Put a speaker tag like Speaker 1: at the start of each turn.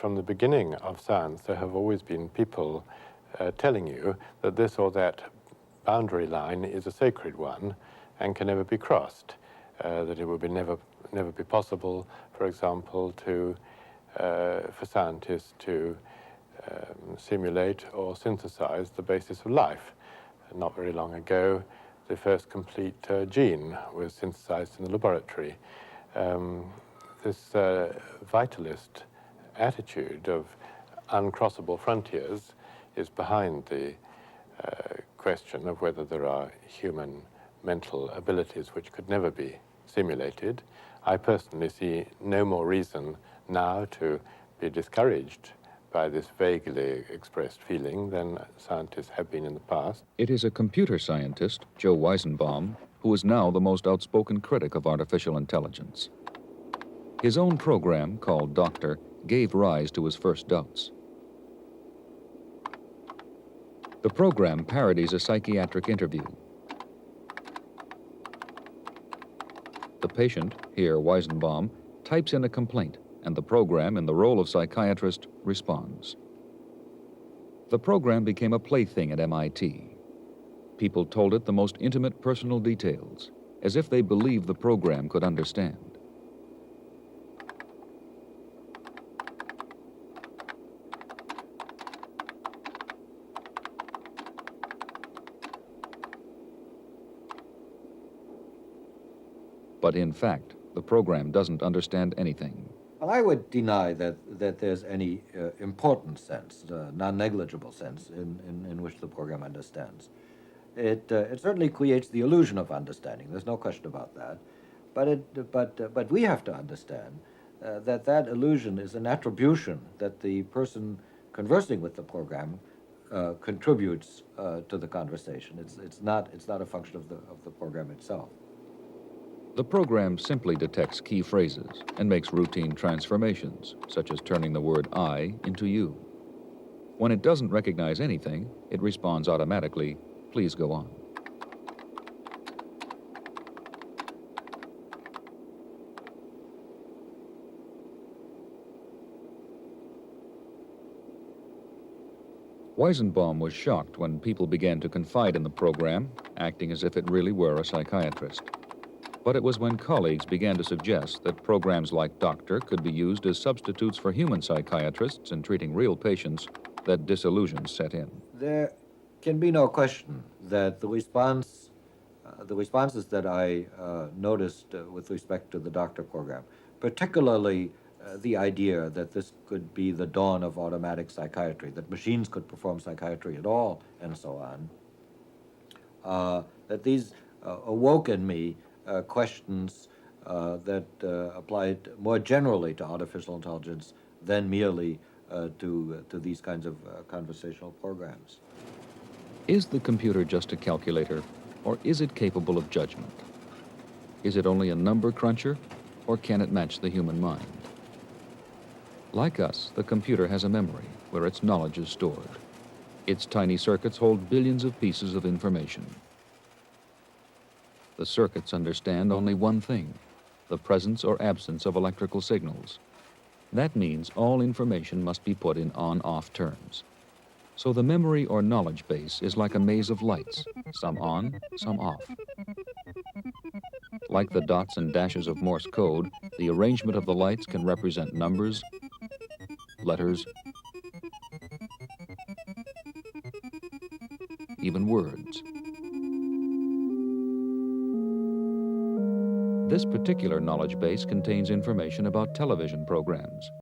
Speaker 1: From the beginning of science, there have always been people telling you that this or that boundary line is a sacred one and can never be crossed, that it would never be possible, for example, for scientists to simulate or synthesize the basis of life. Not very long ago, the first complete gene was synthesized in the laboratory. This vitalist attitude of uncrossable frontiers is behind the question of whether there are human mental abilities which could never be simulated. I personally see no more reason now to be discouraged by this vaguely expressed feeling than scientists have been in the past.
Speaker 2: It is a computer scientist, Joe Weizenbaum, who is now the most outspoken critic of artificial intelligence. His own program, called Doctor, gave rise to his first doubts. The program parodies a psychiatric interview. The patient, here Weizenbaum, types in a complaint, and the program, in the role of psychiatrist, responds. The program became a plaything at MIT. People told it the most intimate personal details, as if they believed the program could understand. But in fact, the program doesn't understand anything.
Speaker 3: Well, I would deny that there's any important sense, non-negligible sense, in which the program understands. It certainly creates the illusion of understanding. There's no question about that. But we have to understand that illusion is an attribution that the person conversing with the program contributes to the conversation. It's not a function of the program itself.
Speaker 2: The program simply detects key phrases and makes routine transformations, such as turning the word I into you. When it doesn't recognize anything, it responds automatically, "Please go on." Weizenbaum was shocked when people began to confide in the program, acting as if it really were a psychiatrist. But it was when colleagues began to suggest that programs like Doctor could be used as substitutes for human psychiatrists in treating real patients that disillusion set in.
Speaker 3: There can be no question that the responses that I noticed with respect to the Doctor program, particularly the idea that this could be the dawn of automatic psychiatry, that machines could perform psychiatry at all, and so on, that these awoke in me questions that applied more generally to artificial intelligence than merely to these kinds of conversational programs.
Speaker 2: Is the computer just a calculator, or is it capable of judgment? Is it only a number cruncher, or can it match the human mind? Like us, the computer has a memory where its knowledge is stored. Its tiny circuits hold billions of pieces of information. The circuits understand only one thing, the presence or absence of electrical signals. That means all information must be put in on-off terms. So the memory or knowledge base is like a maze of lights, some on, some off. Like the dots and dashes of Morse code, the arrangement of the lights can represent numbers, letters, even words. This particular knowledge base contains information about television programs.